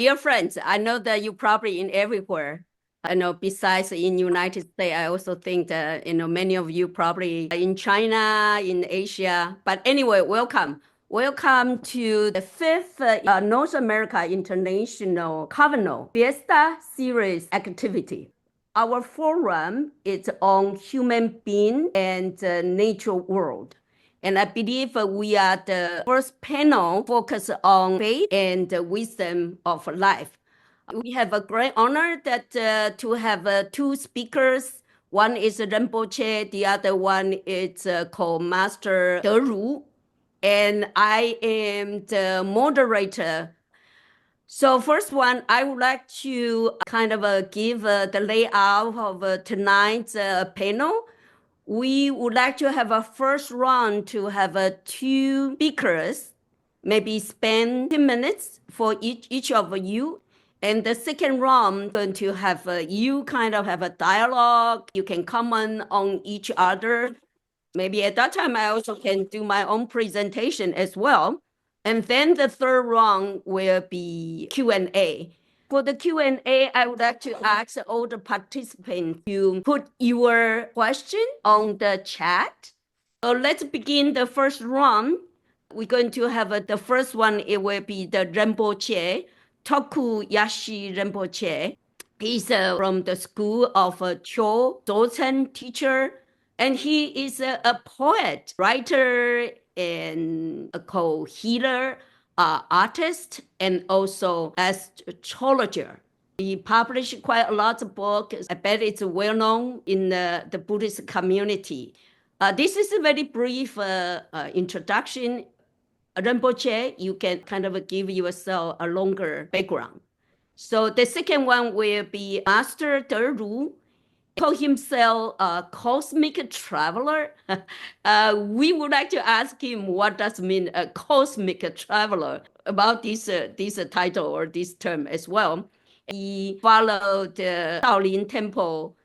Dear friends, I know that you probably in everywhere. I know besides in United States, I also think that, many of you probably in China, in Asia. But anyway, welcome. Welcome to the fifth North America International Carnival Fiesta series activity. Our forum is on human being and the nature world. And I believe we are the first panel focused on faith and the wisdom of life. We have a great honor that to have two speakers. One is Rinpoche, the other one is called Master Deru, and I am the moderator. So first one, I would like to kind of give the layout of tonight's panel. We would like to have a first round to have two speakers, maybe spend 10 minutes for each of you. And the second round, going to have you kind of have a dialogue. You can comment on each other. Maybe at that time, I also can do my own presentation as well. And then the third round will be Q&A. For the Q&A, I would like to ask all the participants to put your question on the chat. So let's begin the first round. We're going to have the first one. It will be the Rinpoche, Tokuyashi Rinpoche. He's from the school of Cho Dosen teacher, and he is a poet, writer, and a co-healer, artist, and also astrologer. He published quite a lot of books. I bet it's well known in the Buddhist community. This is a very brief introduction. Rinpoche, you can kind of give yourself a longer background. So the second one will be Master Deru, call himself a cosmic traveler. We would like to ask him what does mean a cosmic traveler about this title or this term as well. He followed the Shaolin Temple,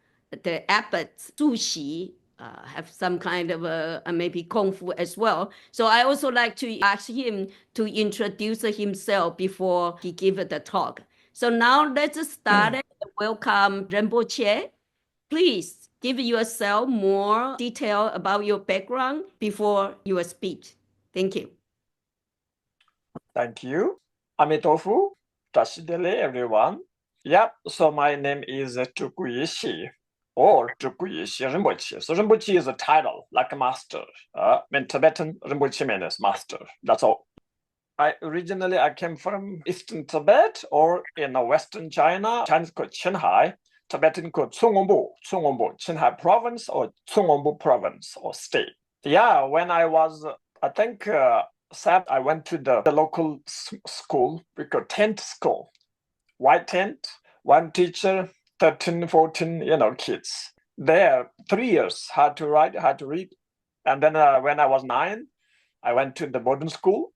the abbot Su Xi, have some kind of maybe kung fu as well. So I also like to ask him to introduce himself before he give the talk. So now let's start. Welcome, Rinpoche. Please give yourself more detail about your background before your speech. Thank you. Thank you. Amitofu, Tashidele, everyone. Yep, so my name is Tukuyishi or Tukuyishi Rinpoche. So Rinpoche is a title, like a master. In Tibetan, Rinpoche means master. That's all. Originally, I came from Eastern Tibet or in Western China. Chinese called Qinghai. Tibetan called Cungombu, Qinghai province or Cungombu province or state. Yeah, when I was, I think, I went to the local school, we call tent school. White tent, one teacher, 13, 14, kids. There, 3 years, had to write, had to read. And then when I was 9, I went to the boarding school.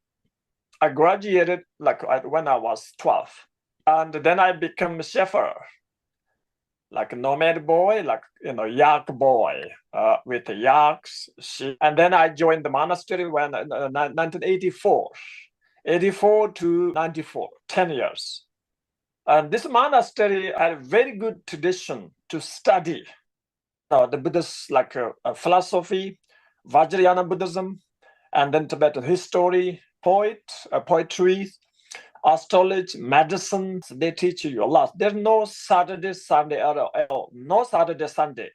I graduated when I was 12. And then I became a shepherd, like a nomad boy, yak boy, with the yaks, sheep. And then I joined the monastery when 1984, 84 to 94, 10 years. And this monastery had a very good tradition to study the Buddhist philosophy, Vajrayana Buddhism, and then Tibetan history, poetry, astrology, medicine. They teach you a lot. There's no Saturday, Sunday at all. No Saturday, Sunday.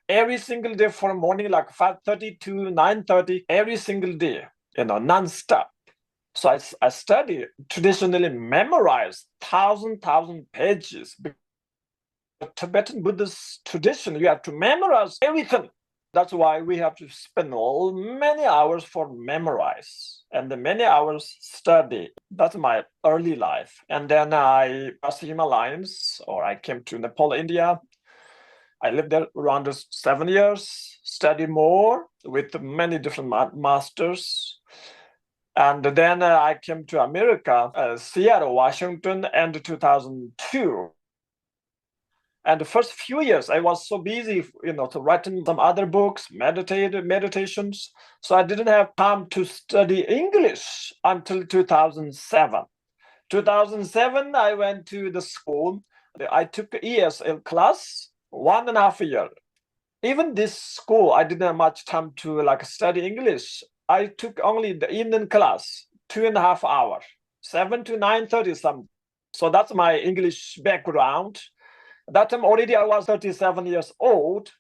Every single day from morning, 5:30 to 9:30, every single day, non-stop. So I study, traditionally memorize 1,000 pages. The Tibetan Buddhist tradition, you have to memorize everything. That's why we have to spend many hours for memorize and the many hours study. That's my early life. And then I passed the Himalayas, or I came to Nepal, India. I lived there around 7 years, studied more with many different masters. And then I came to America, Seattle, Washington, end 2002. And the first few years, I was so busy, to writing some other books, meditations. So I didn't have time to study English until 2007. 2007, I went to the school. I took ESL class, 1.5 year. Even this school, I didn't have much time to like study English. I took only the evening class, 2.5 hours, 7 to 9:30 something. So that's my English background. That time already I was 37 years old.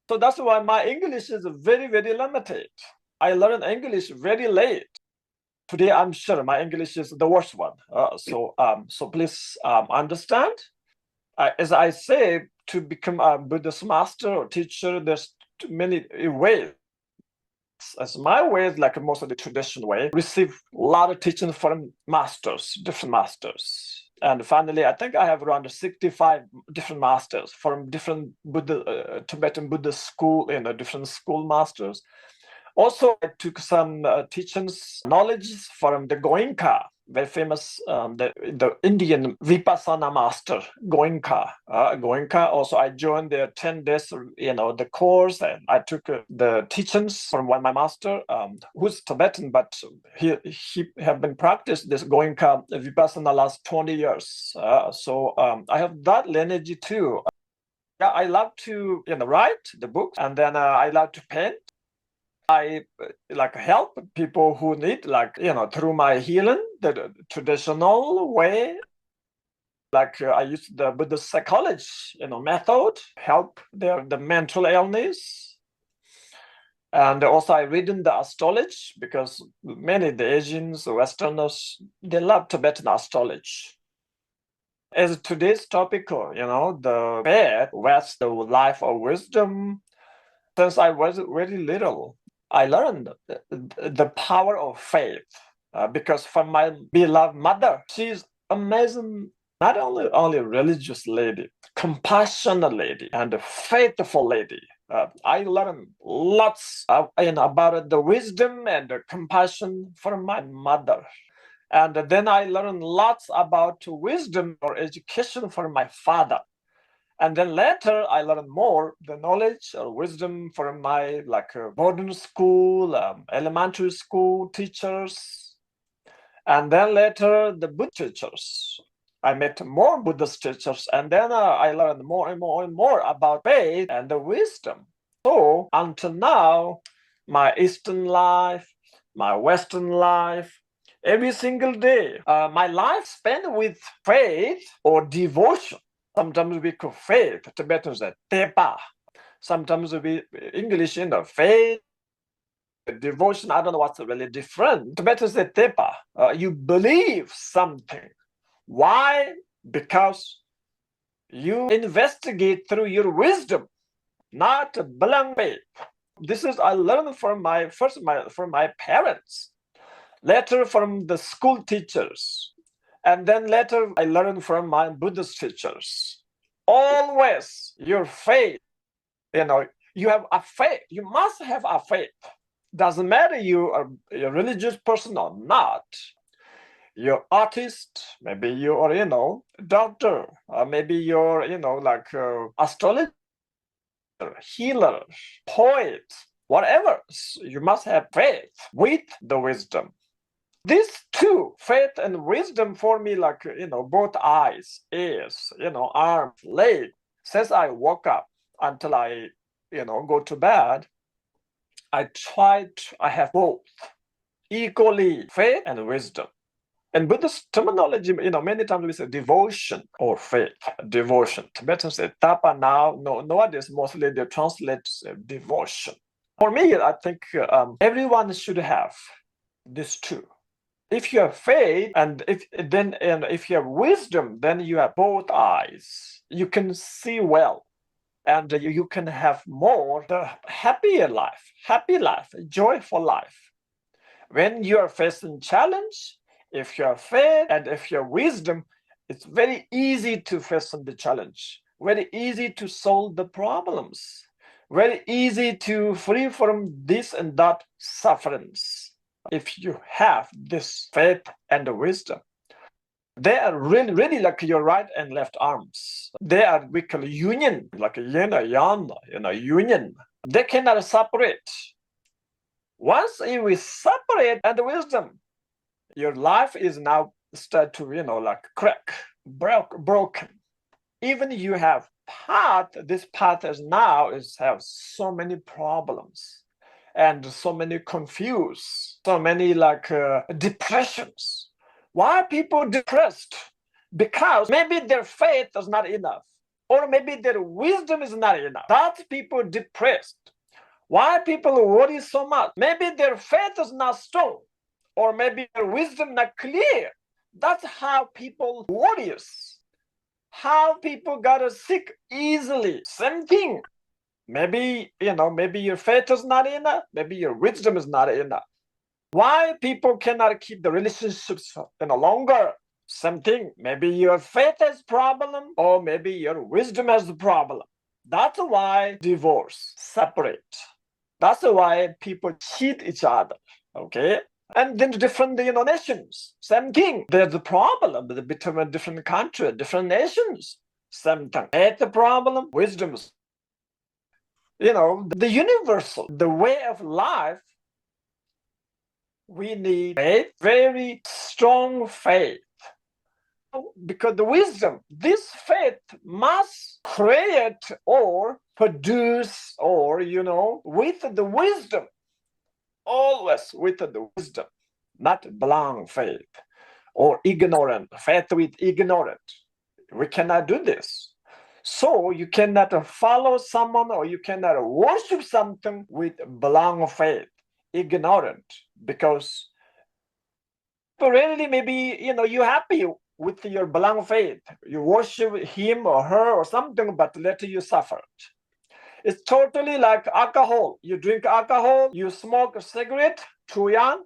So that's why my English is very, very limited. I learned English very late. Today, I'm sure my English is the worst one. So please understand. As I say, to become a Buddhist master or teacher, there's many ways. As my way is like most of the traditional way, receive a lot of teaching from masters, different masters. And finally, I think I have around 65 different masters from different Tibetan Buddhist school, different school masters. Also, I took some teachings, knowledge from the Goenka, very famous, the Indian Vipassana master, Goenka. Goenka, also I joined their 10 days, the course, and I took the teachings from one of my master, who's Tibetan, but he have been practiced this Goenka Vipassana last 20 years. So I have that lineage too. Yeah, I love to write the books, and then I love to paint. I like help people who need through my healing, the traditional way. I use the Buddhist psychology, method, help the mental illness. And also I read in the astrology because many the Asians, Westerners, they love Tibetan astrology. As today's topical, the faith, what's the life of wisdom. Since I was very little, I learned the power of faith because from my beloved mother, she's amazing, not only a religious lady, compassionate lady, and a faithful lady. I learned lots about the wisdom and the compassion from my mother. And then I learned lots about wisdom or education from my father. And then later, I learned more the knowledge or wisdom from my boarding school, elementary school teachers, and then later the Buddhist teachers. I met more Buddhist teachers, and then I learned more and more and more about faith and the wisdom. So until now, my Eastern life, my Western life, every single day, my life spent with faith or devotion. Sometimes we call faith, Tibetans say tepa. Sometimes we English, faith, devotion, I don't know what's really different. Tibetans say tepa. You believe something. Why? Because you investigate through your wisdom, not blind faith. This is I learned from my parents, later from the school teachers. And then later, I learned from my Buddhist teachers. Always your faith, you have a faith. You must have a faith. Doesn't matter you are a religious person or not. You're artist, maybe you are, doctor, or maybe you're, astrologer, healer, poet, whatever. You must have faith with the wisdom. These two, faith and wisdom, for me, both eyes, ears, arms, legs. Since I woke up until I, go to bed, I have both equally, faith and wisdom. In Buddhist terminology, many times we say devotion or faith, devotion. Tibetans say tapa now. No, nowadays, mostly they translate devotion. For me, I think everyone should have these two. If you have faith and if you have wisdom, then you have both eyes. You can see well, and you can have more the happy life, joyful life. When you are facing challenge, if you have faith and if you have wisdom, it's very easy to face the challenge. Very easy to solve the problems. Very easy to free from this and that sufferings. If you have this faith and the wisdom, they are really, really like your right and left arms. They are we call union, like yin and yang, union. They cannot separate. Once you will separate and the wisdom, your life is now start to, like crack, broken. Even you have this path is now have so many problems and so many confused, so many depressions. Why are people depressed? Because maybe their faith is not enough, or maybe their wisdom is not enough. That's people depressed. Why people worry so much? Maybe their faith is not strong, or maybe their wisdom not clear. That's how people worry. How people got sick easily. Same thing. Maybe, maybe your faith is not enough. Maybe your wisdom is not enough. Why people cannot keep the relationships longer? Same thing. Maybe your faith has problem, or maybe your wisdom has a problem. That's why divorce, separate. That's why people cheat each other. Okay. And then different, nations, same thing. There's a problem between different countries, different nations. Same thing. It's a problem. Wisdom. The universal, the way of life, we need faith, very strong faith. Because the wisdom, this faith must create or produce or, with the wisdom. Always with the wisdom, not blind faith or ignorant faith with ignorant. We cannot do this. So you cannot follow someone or you cannot worship something with blind faith, ignorant, because really maybe you're happy with your blind faith. You worship him or her or something, but later you suffer. It's totally like alcohol. You drink alcohol, you smoke a cigarette, too young,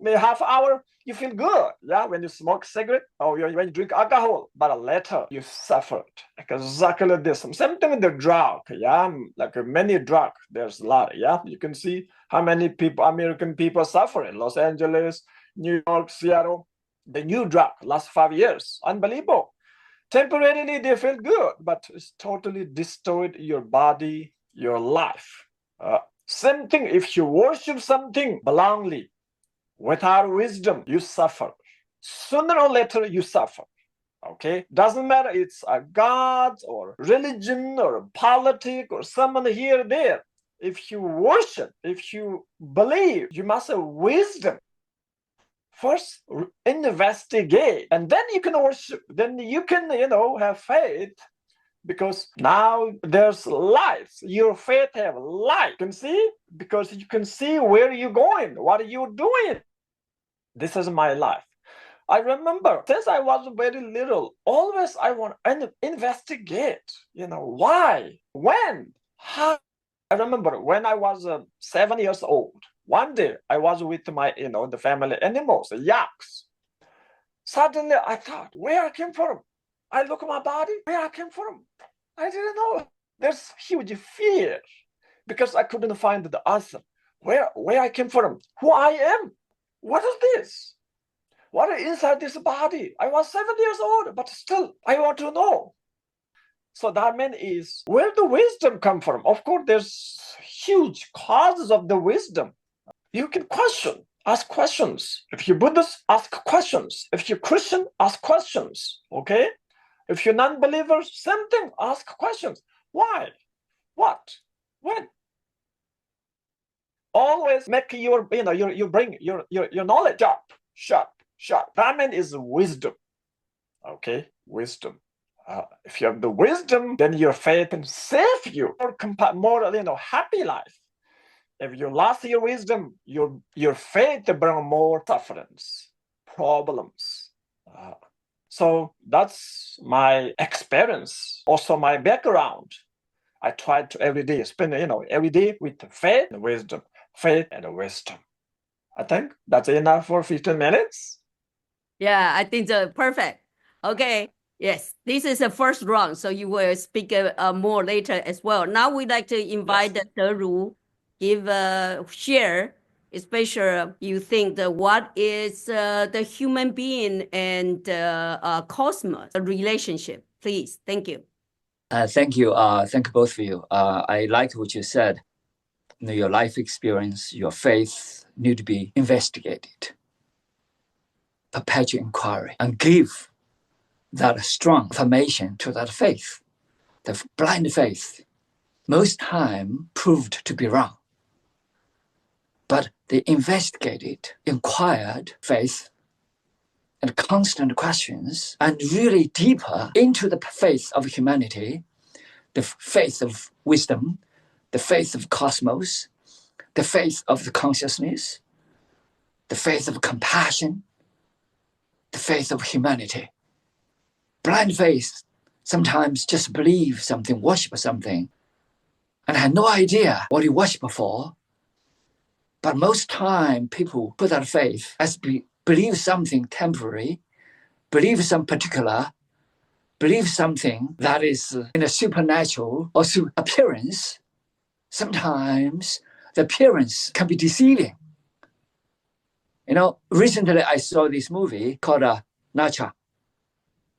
maybe half hour, you feel good, when you smoke cigarette or when you drink alcohol, but later you suffered. Like exactly this. Same thing with the drug, like many drug, there's a lot, You can see how many people, American people suffer in Los Angeles, New York, Seattle. The new drug, last 5 years, unbelievable. Temporarily they feel good, but it's totally destroyed your body, your life. Same thing, if you worship something blindly, without wisdom, you suffer. Sooner or later, you suffer. Okay? Doesn't matter, it's a god or religion or a politic or someone here or there. If you worship, if you believe, you must have wisdom. First, investigate, and then you can worship. Then you can, have faith, because now there's light. Your faith have light. You can see, because you can see where you're going, what are you doing. This is my life. I remember since I was very little, always I want to investigate. Why, when, how. I remember when I was 7 years old. One day I was with my, the family animals, the yaks. Suddenly I thought, where I came from? I look at my body, where I came from. I didn't know. There's huge fear because I couldn't find the answer. Where I came from, who I am, what is this? What is inside this body? I was 7 years old, but still I want to know. So that means where the wisdom come from? Of course, there's huge causes of the wisdom. You can ask questions. If you're Buddhist, ask questions. If you're Christian, ask questions. Okay? If you're non-believer, same thing. Ask questions. Why? What? When? Always make you bring your knowledge up. Sharp. That is wisdom. Okay? Wisdom. If you have the wisdom, then your faith can save you more happy life. If you lost your wisdom, your faith bring more sufferings, problems. So that's my experience, also my background. I try to every day spend every day with faith and wisdom, faith and wisdom. I think that's enough for 15 minutes. Yeah, I think perfect. Okay. Yes, this is the first round, so you will speak more later as well. Now we'd like to invite Deru give share, especially you think what is the human being and cosmos relationship. Please, thank you. Thank you. Thank both of you. I like what you said. Your life experience, your faith need to be investigated. perpetual inquiry and give that strong formation to that faith. The blind faith, most time proved to be wrong. But the investigated, inquired faith and constant questions and really deeper into the faith of humanity, the faith of wisdom, the faith of cosmos, the faith of the consciousness, the faith of compassion, the faith of humanity. Blind faith sometimes just believe something, worship something, and had no idea what you worship for. But most time, people put that faith as believe something temporary, believe some particular, believe something that is in a supernatural or appearance. Sometimes the appearance can be deceiving. Recently I saw this movie called Nacha.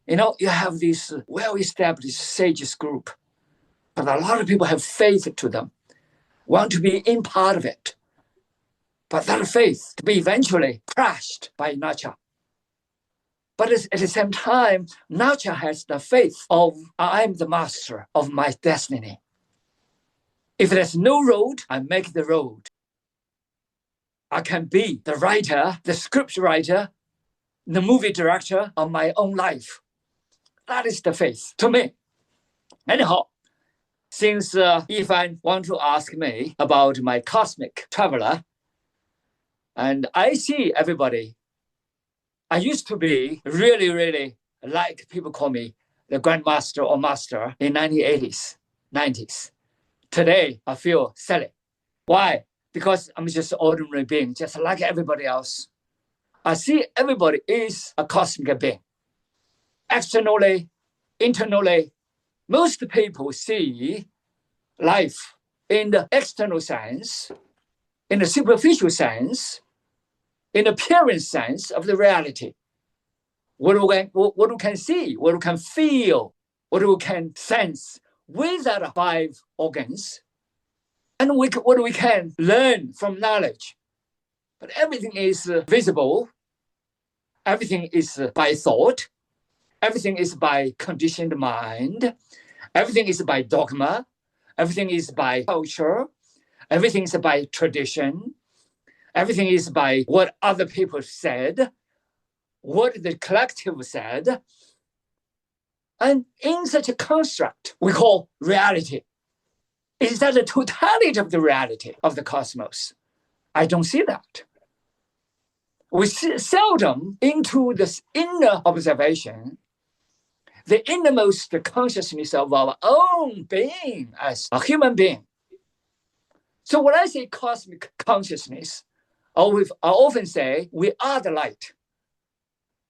You have this well-established sages group, but a lot of people have faith to them, want to be in part of it. But that faith to be eventually crushed by Nacha. But at the same time, Nacha has the faith of, I'm the master of my destiny. If there's no road, I make the road. I can be the writer, the script writer, the movie director of my own life. That is the faith to me. Anyhow, since Yifan want to ask me about my cosmic traveler, and I see everybody, I used to be really, really like people call me the grandmaster or master in 1980s, 90s. Today, I feel silly. Why? Because I'm just an ordinary being, just like everybody else. I see everybody is a cosmic being. Externally, internally, most people see life in the external sense, in the superficial sense, in the appearance sense of the reality. What we can see, what we can feel, what we can sense with our 5 organs, and what we can learn from knowledge. But everything is visible. Everything is by thought. Everything is by conditioned mind. Everything is by dogma. Everything is by culture. Everything is by tradition. Everything is by what other people said, what the collective said. And in such a construct, we call reality. Is that the totality of the reality of the cosmos? I don't see that. We seldom into this inner observation, the innermost consciousness of our own being as a human being. So when I say cosmic consciousness, I often say we are the light.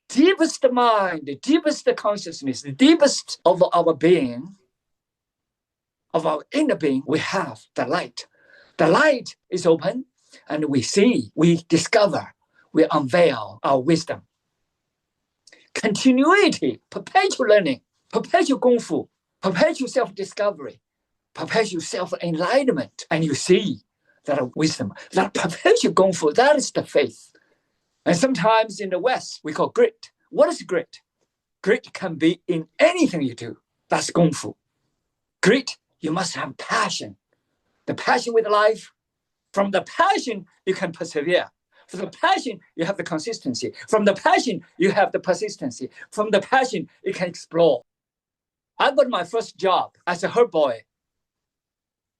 Deepest mind, the deepest consciousness, the deepest of our being, of our inner being, we have the light. The light is open, and we see, we discover, we unveil our wisdom. Continuity, perpetual learning, perpetual gongfu, perpetual self-discovery, perpetual self-enlightenment. And you see that wisdom, that perpetual gongfu, that is the faith. And sometimes in the West, we call grit. What is grit? Grit can be in anything you do. That's gongfu. Grit, you must have passion. The passion with life. From the passion, you can persevere. From the passion, you have the consistency. From the passion, you have the persistency. From the passion, you can explore. I got my first job as a herd boy.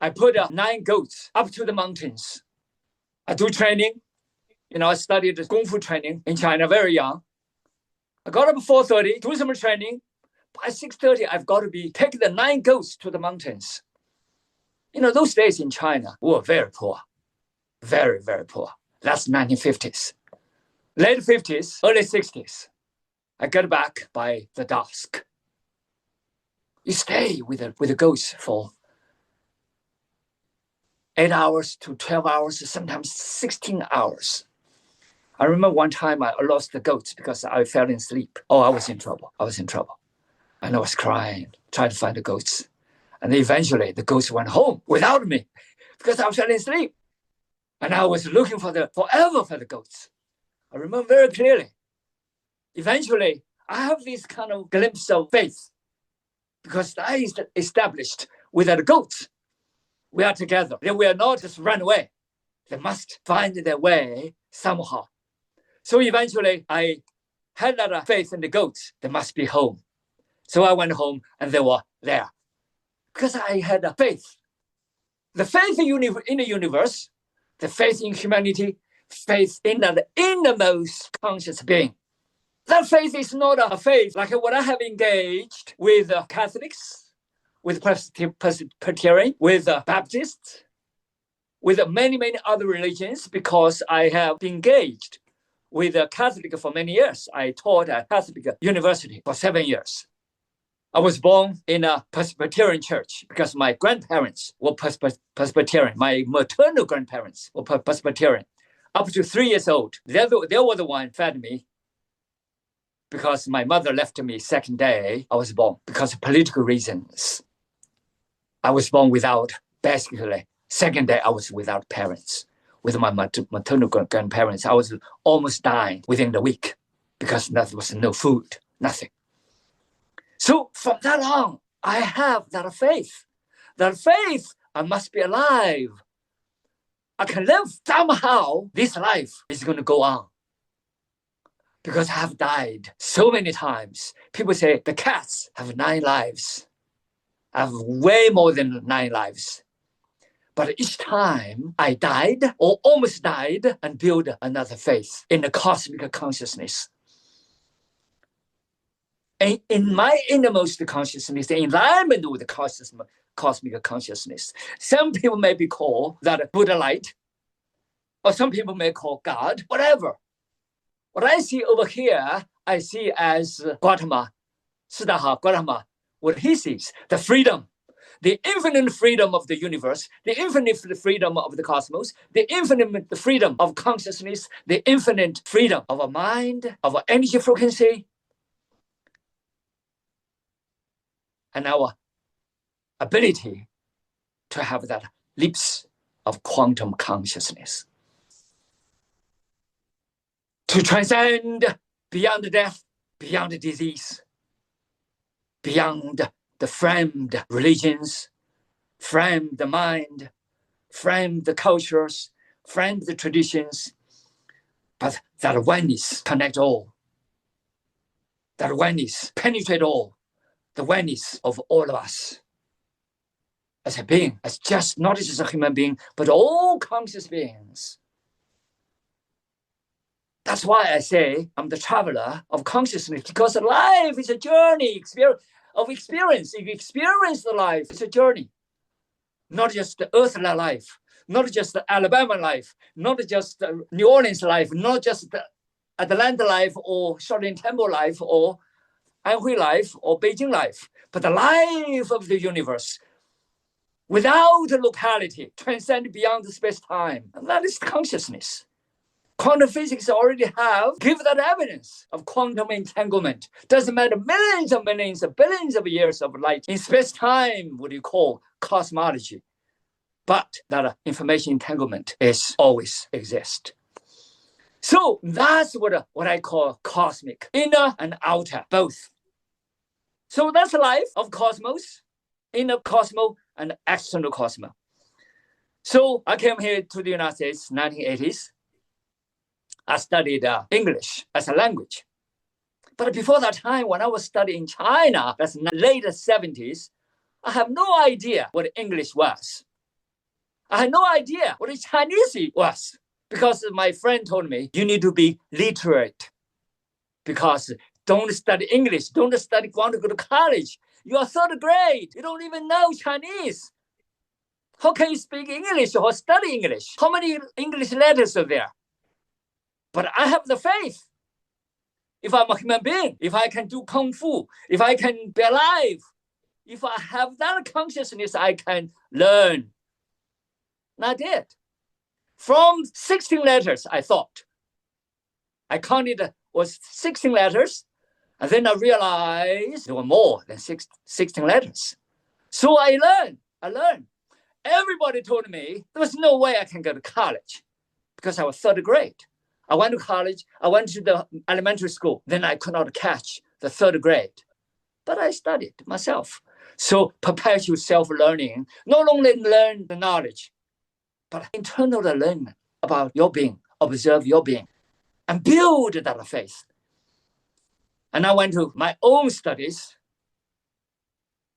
I put 9 goats up to the mountains. I do training. I studied Kung Fu training in China very young. I got up at 4:30, do some training. By 6:30, I've got to take the 9 goats to the mountains. Those days in China were very poor. Very, very poor. That's 1950s. Late 50s, early 60s. I got back by the dusk. You stay with the goats for 8 hours to 12 hours, sometimes 16 hours. I remember one time I lost the goats because I fell asleep. Oh, I was in trouble. And I was crying, trying to find the goats. And eventually the goats went home without me because I was falling asleep. And I was looking forever for the goats. I remember very clearly. eventually, I have this kind of glimpse of faith because I established with the goats. We are together. They will not just run away. They must find their way somehow. So eventually, I had that faith in the goats. They must be home. So I went home and they were there. Because I had a faith. The faith in the universe, the faith in humanity, faith in the innermost conscious being. That faith is not a faith like what I have engaged with Catholics, with Presbyterian, with Baptists, with many, many other religions, because I have engaged with a Catholic for many years. I taught at Catholic University for 7 years. I was born in a Presbyterian church because my grandparents were Presbyterian. My maternal grandparents were Presbyterian. Up to 3 years old, they were the one who fed me because my mother left me second day I was born because of political reasons. I was born without, basically, second day I was without parents. With my maternal grandparents, I was almost dying within the week because there was no food, nothing. So from that on, I have that faith. That faith, I must be alive. I can live somehow. This life is going to go on. Because I have died so many times. People say the cats have 9 lives. I have way more than 9 lives. But each time I died or almost died and built another faith in the cosmic consciousness. And in my innermost consciousness, the alignment with the cosmic consciousness, some people may be called that Buddha light, or some people may call God, whatever. What I see over here, I see as Gautama, Siddhartha Gautama, what he sees, the freedom, the infinite freedom of the universe, the infinite freedom of the cosmos, the infinite freedom of consciousness, the infinite freedom of a mind, of our energy frequency, and our ability to have that leaps of quantum consciousness. To transcend beyond death, beyond disease, beyond the framed religions, framed the mind, framed the cultures, framed the traditions, but that oneness connect all. That oneness penetrate all. The oneness of all of us as a being, as just not just a human being, but all conscious beings. That's why I say I'm the traveler of consciousness, because life is a journey of experience. If you experience the life, it's a journey. Not just the earthly life, not just the Alabama life, not just the New Orleans life, not just the Atlanta life or Shaolin Temple life or Anhui life or Beijing life, but the life of the universe without locality, transcend beyond space-time. And that is consciousness. Quantum physics already give that evidence of quantum entanglement. Doesn't matter millions and millions of billions of years of light in space-time, what you call cosmology. But that information entanglement is always exist. So that's what I call cosmic, inner and outer, both. So that's life of cosmos, inner cosmos and external cosmos. So I came here to the United States 1980s. I studied English as a language. But before that time, when I was studying China, that's in the late 70s, I have no idea what English was. I had no idea what Chinese was, because my friend told me, you need to be literate, because don't study English, want to go to college. You are 3rd grade, you don't even know Chinese. How can you speak English or study English? How many English letters are there? But I have the faith. If I'm a human being, if I can do Kung Fu, if I can be alive, if I have that consciousness, I can learn. And I did. From 16 letters, I thought. I counted was 16 letters. And then I realized there were more than 16 letters. So I learned. Everybody told me there was no way I can go to college because I was 3rd grade. I went to college. I went to the elementary school. Then I could not catch the 3rd grade. But I studied myself. So perpetual self-learning, not only learn the knowledge, but internal learning about your being, observe your being, and build that faith. And I went to my own studies.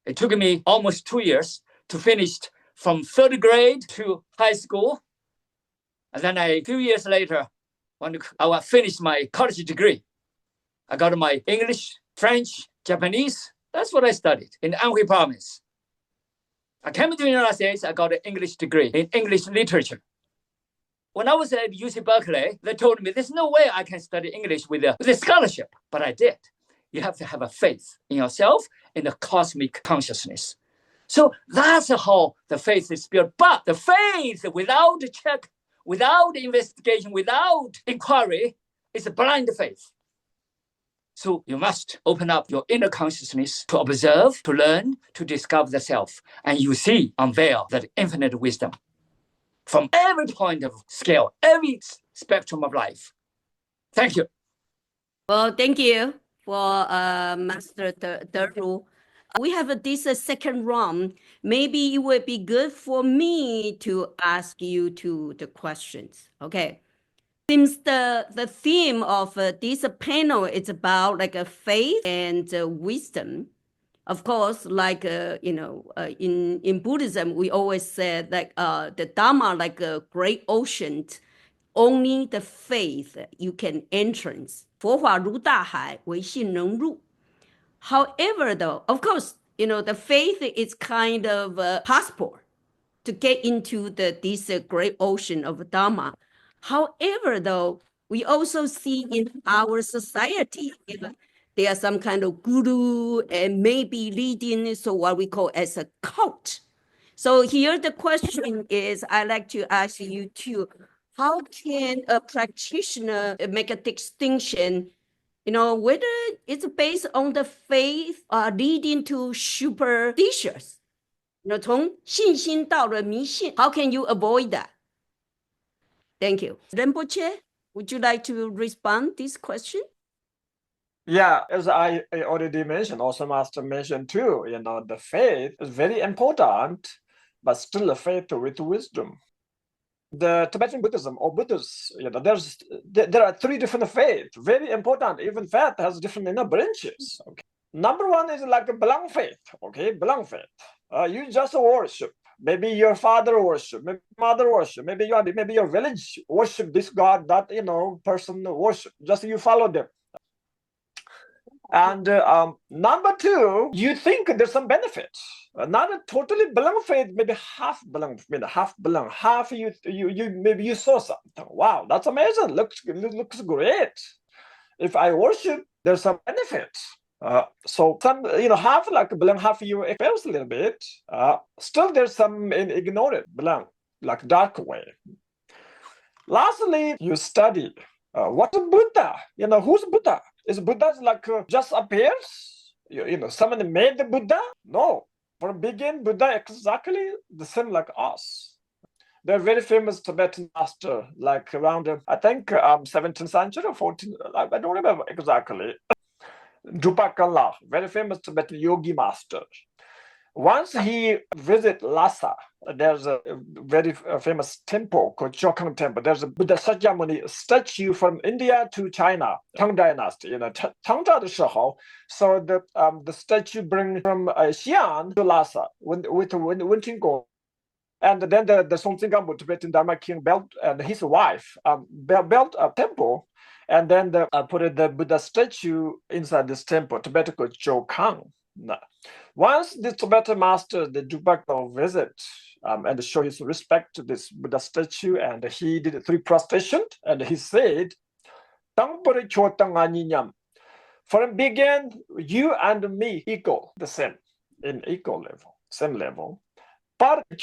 It took me almost 2 years to finish from 3rd grade to high school. And then a few years later, when I finished my college degree, I got my English, French, Japanese. That's what I studied in Anhui province. I came to the United States, I got an English degree in English literature. When I was at UC Berkeley, they told me there's no way I can study English with a scholarship, but I did. You have to have a faith in yourself, in the cosmic consciousness. So that's how the faith is built. But the faith without check, without investigation, without inquiry, is a blind faith. So you must open up your inner consciousness to observe, to learn, to discover the self. And you see, unveil that infinite wisdom from every point of scale, every spectrum of life. Thank you. Well, thank you for Master Deru. We have this second round. Maybe it would be good for me to ask you the questions. Okay. Since the theme of this panel is about like a faith and wisdom, of course, like in Buddhism, we always say that the Dharma like a great ocean, only the faith you can entrance. 佛法如大海，唯信能入。However, though, of course, the faith is kind of a passport to get into this great ocean of Dharma. However, though, we also see in our society, there are some kind of guru and maybe leading, so what we call as a cult. So here the question is, I'd like to ask you too, how can a practitioner make a distinction, whether it's based on the faith or leading to superstitious? 从信心到了迷信, how can you avoid that? Thank you. Rinpoche, would you like to respond this question? Yeah, as I already mentioned, also Master mentioned too, the faith is very important, but still a faith with wisdom. The Tibetan Buddhism or Buddhists, there are 3 different faiths, very important. Even faith has different branches. Okay. Number 1 is like a belang faith. Okay, belang faith. You just worship. Maybe your father worship, maybe mother worship, maybe your village worship this god, that person worship. Just you follow them. And number 2, you think there's some benefit. Not a totally belang faith, maybe half belang, half you maybe you saw something. Wow, that's amazing. Looks great. If I worship, there's some benefit. So some, half like belang, half you experience a little bit. Still, there's some ignore it, belang, like dark way. Lastly, you study. What's Buddha? Who's Buddha? Is Buddha like just appears? Someone made the Buddha? No. From begin, Buddha exactly the same like us. They're very famous Tibetan master, like around I think 17th century or 14th. I don't remember exactly. Drupa Kala, very famous Tibetan yogi master. Once he visit Lhasa, there's a very famous temple called Chokang Temple. There's a Buddha Sakyamuni statue from India to China, Tang Dynasty, Tang Zhao de Shihou. So the statue bring from Xi'an to Lhasa with Wenqingong. And then the Songtsen Gampo, Tibetan Dharma king, built and his wife built a temple, and then put the Buddha statue inside this temple, Tibetan called Chokang. Once the Tibetan master, the Drupa, visit and show his respect to this Buddha statue, and he did 3 prostration, and he said, from begin, you and me equal, the same, in equal level, same level. But in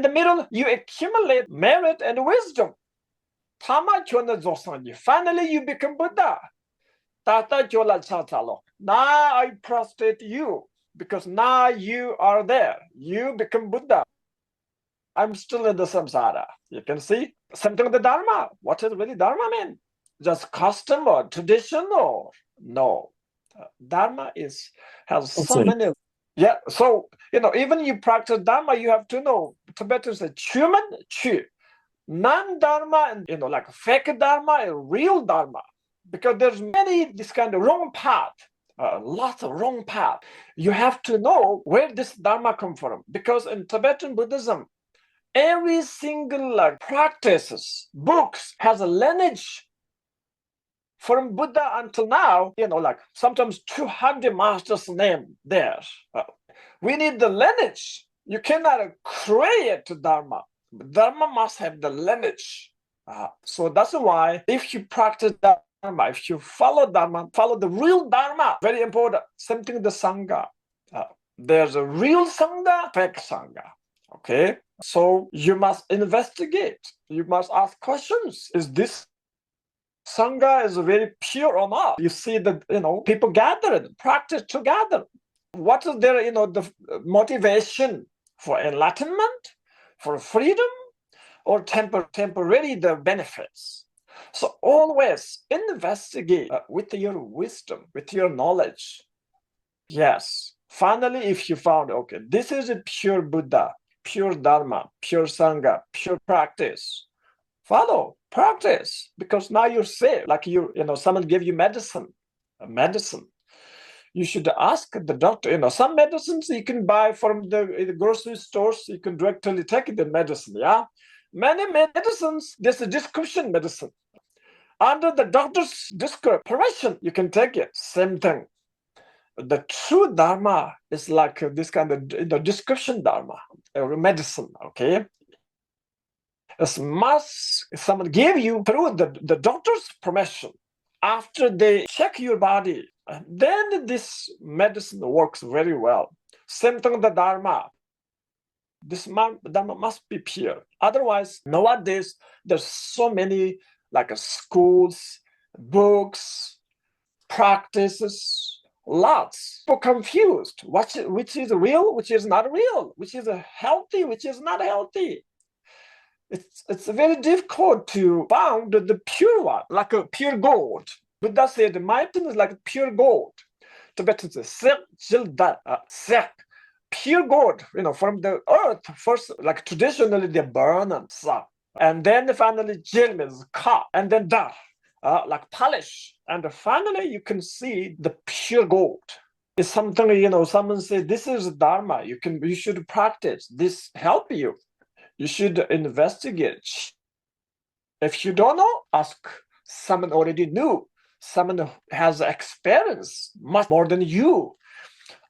the middle, you accumulate merit and wisdom. Finally, you become Buddha. Now I prostrate you, because now you are there. You become Buddha. I'm still in the samsara. You can see something of the Dharma. What is really Dharma mean? Just custom or tradition or no? Dharma has so many. Yeah, so even you practice Dharma, you have to know Tibetan say chuman chu, non-Dharma and like fake Dharma and real Dharma, because there's many this kind of wrong path. Lots of wrong path. You have to know where this Dharma come from, because in Tibetan Buddhism, every single practices, books has a lineage from Buddha until now. Like sometimes 200 masters' name there. We need the lineage. You cannot create Dharma. Dharma must have the lineage. So that's why if you practice Dharma, if you follow Dharma, follow the real Dharma, very important. Same thing the Sangha. There's a real Sangha, fake Sangha. Okay? So you must investigate. You must ask questions. Is this Sangha is very pure or not? You see that, people gather, practice together. What is their, the motivation for enlightenment, for freedom, or temporary the benefits? So always investigate with your wisdom, with your knowledge. Yes. Finally, if you found, okay, this is a pure Buddha, pure Dharma, pure Sangha, pure practice, follow, practice, because now you're safe. Like someone gave you medicine. You should ask the doctor. Some medicines you can buy from the grocery stores. You can directly take the medicine. Yeah, many medicines. There's a prescription medicine. Under the doctor's permission, you can take it. Same thing. The true Dharma is like this kind of prescription Dharma, medicine. Okay. As must someone give you through the doctor's permission. After they check your body, then this medicine works very well. Same thing the Dharma. This Dharma must be pure. Otherwise, nowadays, there's so many schools, books, practices, lots. People confused. Which is real, which is not real, which is healthy, which is not healthy. It's very difficult to find the pure one, like a pure gold. Buddha said the mountain is like pure gold. Tibetan says pure gold, from the earth. First, like traditionally they burn and stuff. And then finally gem is cut, and then dar, like polish. And finally you can see the pure gold. It's something, someone say this is Dharma. You should practice. This help you. You should investigate. If you don't know, ask someone already knew, someone who has experience much more than you.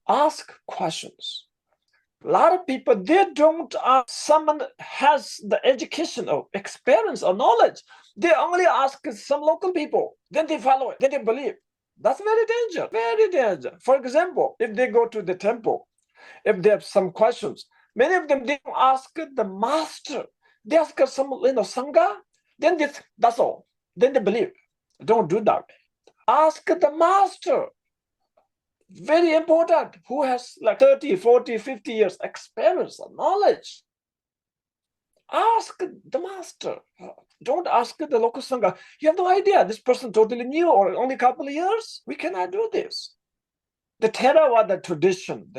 Ask questions. A lot of people, they don't ask someone has the education or experience or knowledge. They only ask some local people. Then they follow it. Then they believe. That's very dangerous. Very dangerous. For example, if they go to the temple, if they have some questions, many of them, they don't ask the master. They ask some, Sangha. Then that's all. Then they believe. Don't do that. Ask the master. Very important. Who has 30, 40, 50 years experience and knowledge. Ask the master. Don't ask the local Sangha. You have no idea. This person totally new or only a couple of years. We cannot do this. The Theravada tradition,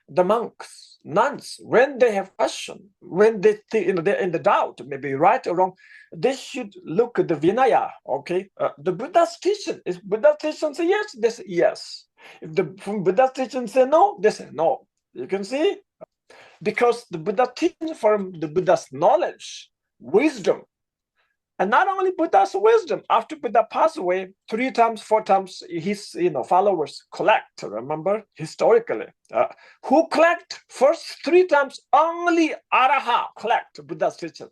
the monks, nuns, when they have question, when they're in the doubt, maybe right or wrong, they should look at the Vinaya. Okay, the Buddha's teaching. If Buddha's teaching say yes, they say yes. If the Buddha's teaching say no, they say no. You can see, because the Buddha teaching from the Buddha's knowledge, wisdom. And not only Buddha's wisdom, after Buddha passed away, 3 times, 4 times, his followers collect. Remember, historically, who collect first 3 times? Only Arahat collect Buddha's teaching.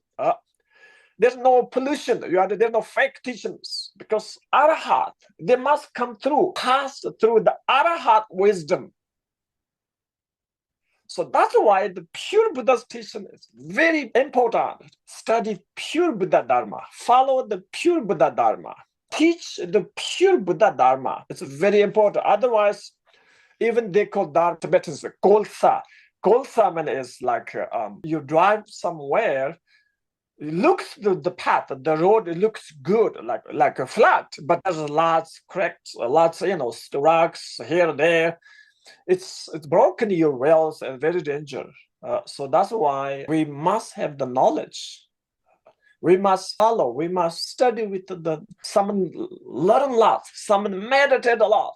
There's no pollution. There's no fake teachings, because Arahat, they must come through, pass through the Arahat wisdom. So that's why the pure Buddha's teaching is very important. Study pure Buddha Dharma. Follow the pure Buddha Dharma. Teach the pure Buddha Dharma. It's very important. Otherwise, even they call Dharma Tibetans kolsa. Gold salmon is like you drive somewhere, it looks the path, the road, it looks good, like a flat, but there's lots cracks, lots rocks here and there. It's broken your wheels and very dangerous. So that's why we must have the knowledge. We must follow. We must study with someone learn lots, someone meditate a lot.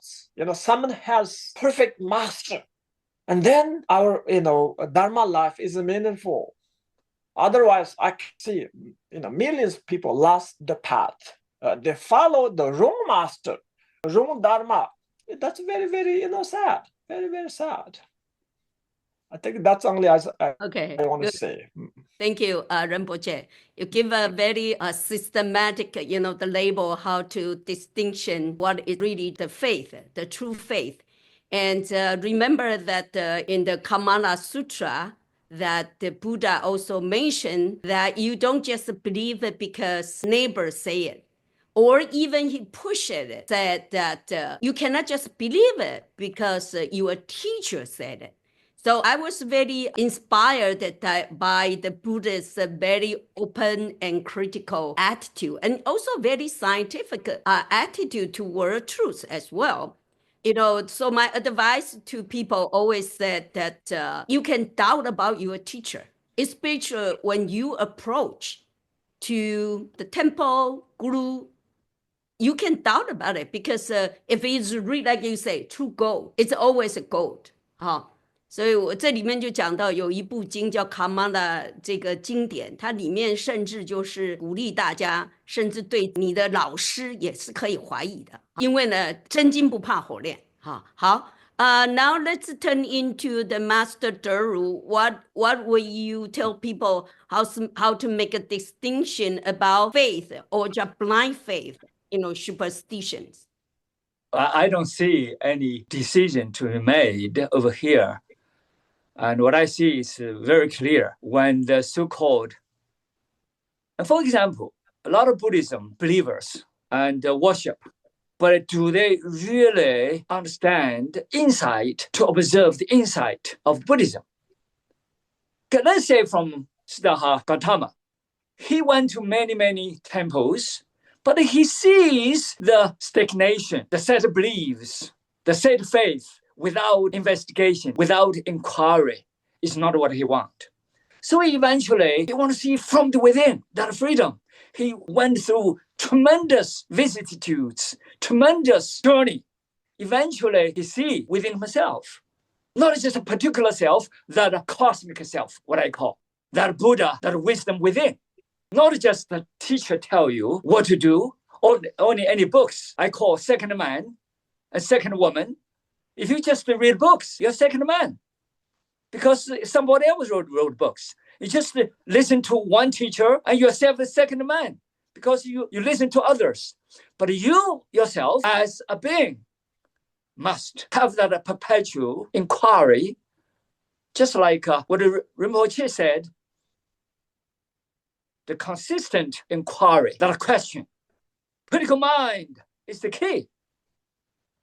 Someone has perfect master, and then our dharma life is meaningful. Otherwise, I can see millions of people lost the path. They follow the wrong master, wrong dharma. That's very, very sad. Very, very sad. I think that's only I want to say. Thank you, Rinpoche. You give a very systematic, the label, how to distinction what is really the faith, the true faith. And remember that in the Kamala Sutra, that the Buddha also mentioned that you don't just believe it because neighbors say it, or even he pushed it, said that you cannot just believe it because your teacher said it. So I was very inspired by the Buddha's very open and critical attitude, and also very scientific attitude toward truth as well. So my advice to people always said that you can doubt about your teacher, especially when you approach to the temple, guru. You can doubt about it because if it's really, like you say, true gold, it's always a gold. 所以我这里面就讲到有一部经叫《卡玛》的这个经典，它里面甚至就是鼓励大家，甚至对你的老师也是可以怀疑的，因为呢，真金不怕火炼。好，now let's turn into the Master Daru. What will you tell people how to make a distinction about faith or just blind faith, superstitions? I don't see any decision to be made over here. And what I see is very clear when the so-called, for example, a lot of Buddhism believers and worship, but do they really understand the insight to observe the insight of Buddhism? Let's say from Siddhartha Gautama, he went to many, many temples, but he sees the stagnation, the set of beliefs, the set faith, without investigation, without inquiry, is not what he wants. So eventually, he wants to see from the within, that freedom. He went through tremendous vicissitudes, tremendous journey. Eventually, he sees within himself, not just a particular self, that a cosmic self, what I call, that Buddha, that wisdom within. Not just the teacher tell you what to do, or only any books I call second man and second woman. If you just read books, you're second man. Because somebody else wrote books. You just listen to one teacher and yourself the second man. Because you listen to others. But you yourself as a being must have that perpetual inquiry. Just like what Rinpoche said, the consistent inquiry, that question. Critical mind is the key.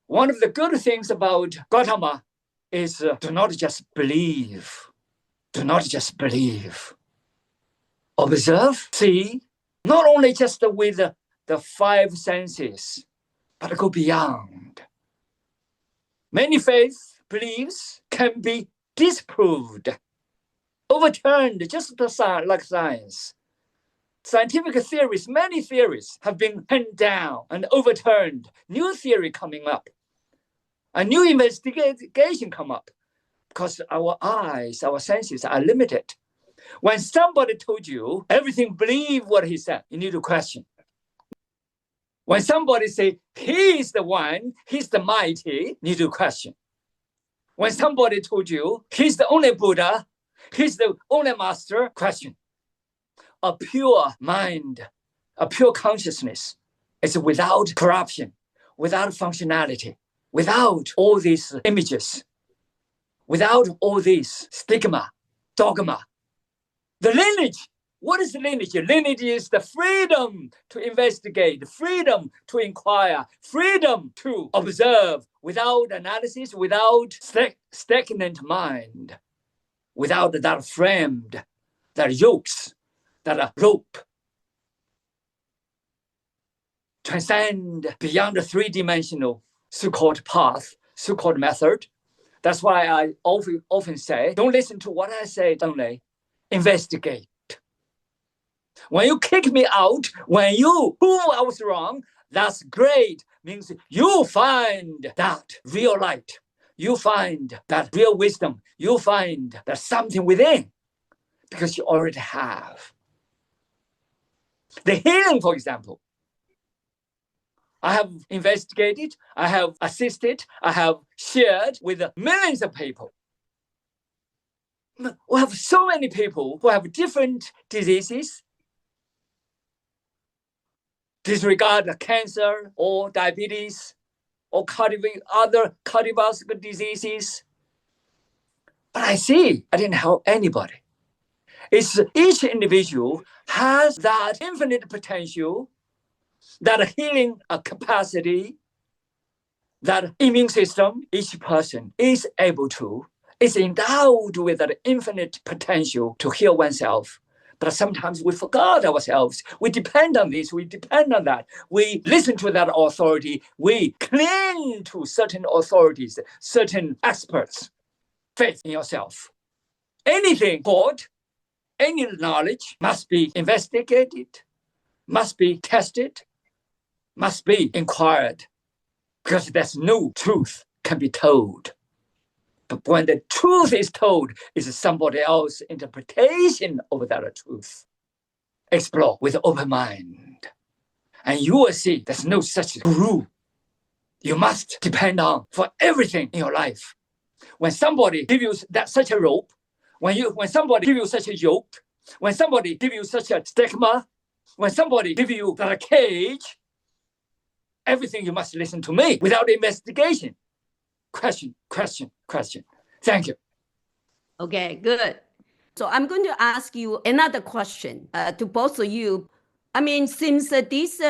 One of the good things about Gautama is do not just believe. Do not just believe. Observe, see, not only just with the five senses, but go beyond. Many faith beliefs can be disproved, overturned, just like science. Scientific theories, many theories have been penned down and overturned. New theory coming up. A new investigation come up because our eyes, our senses are limited. When somebody told you everything, believe what he said, you need to question. When somebody say he is the one, he's the mighty, you need to question. When somebody told you he's the only Buddha, he's the only master, question. A pure mind, a pure consciousness is without corruption, without functionality, without all these images, without all these stigma, dogma. The lineage, what is the lineage? Lineage is the freedom to investigate, freedom to inquire, freedom to observe without analysis, without stagnant mind. without that framed, that yokes, that rope, transcend beyond the three-dimensional so-called path, so-called method. That's why I often say, don't listen to what I say only, investigate. When you kick me out, when you prove I was wrong, that's great. Means you find that real light. You find that real wisdom. You find that something within, because you already have. The healing, for example, I have investigated, I have assisted, I have shared with millions of people. We have so many people who have different diseases, disregard cancer or diabetes or other cardiovascular diseases. But I didn't help anybody. It's each individual has that infinite potential, that healing capacity, that immune system. Each person is endowed with that infinite potential to heal oneself. But sometimes we forgot ourselves. We depend on this, we depend on that. We listen to that authority. We cling to certain authorities, certain experts. Faith in yourself. Anything taught, any knowledge must be investigated, must be tested, must be inquired, because there's no truth can be told. But when the truth is told, it's somebody else's interpretation of that truth. Explore with open mind. And you will see there's no such guru you must depend on for everything in your life. When somebody gives you such a rope, when somebody gives you such a yoke, when somebody gives you such a stigma, when somebody gives you that cage, everything you must listen to me without investigation. Question. Thank you. Okay, good. So I'm going to ask you another question to both of you. I mean, since this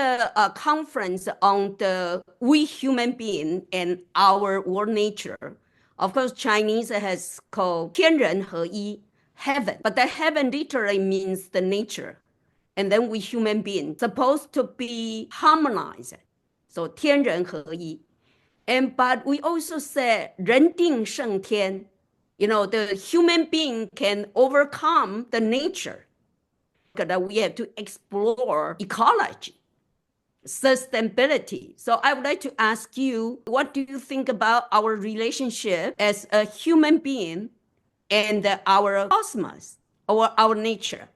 conference on the we human being and our world nature, of course, Chinese has called 天人合一, heaven. But the heaven literally means the nature. And then we human beings supposed to be harmonized. So 天人合一. But we also say 人定胜天. The human being can overcome the nature. That we have to explore ecology, sustainability. So I would like to ask you, what do you think about our relationship as a human being and our cosmos or our nature?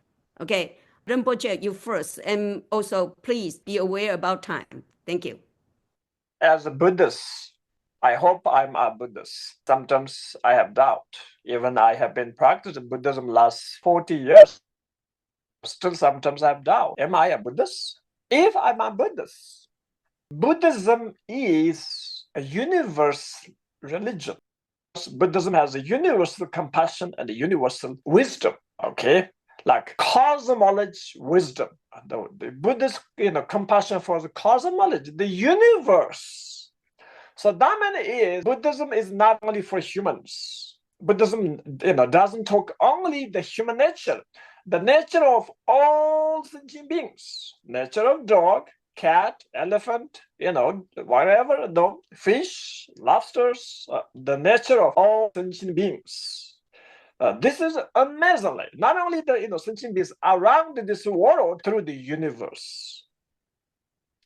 Okay, Rinpoche, you first, and also please be aware about time. Thank you. As a Buddhist, I hope I'm a Buddhist. Sometimes I have doubt. Even I have been practicing Buddhism last 40 years. Still sometimes I have doubt. Am I a Buddhist? If I'm a Buddhist, Buddhism is a universal religion. Buddhism has a universal compassion and a universal wisdom, okay? Like cosmology wisdom. The Buddhist, compassion for the cosmology, the universe. So that means Buddhism is not only for humans. Buddhism, doesn't talk only the human nature, the nature of all sentient beings, nature of dog, cat, elephant, whatever, fish, lobsters, the nature of all sentient beings. This is amazingly, not only the sentient beings around this world through the universe.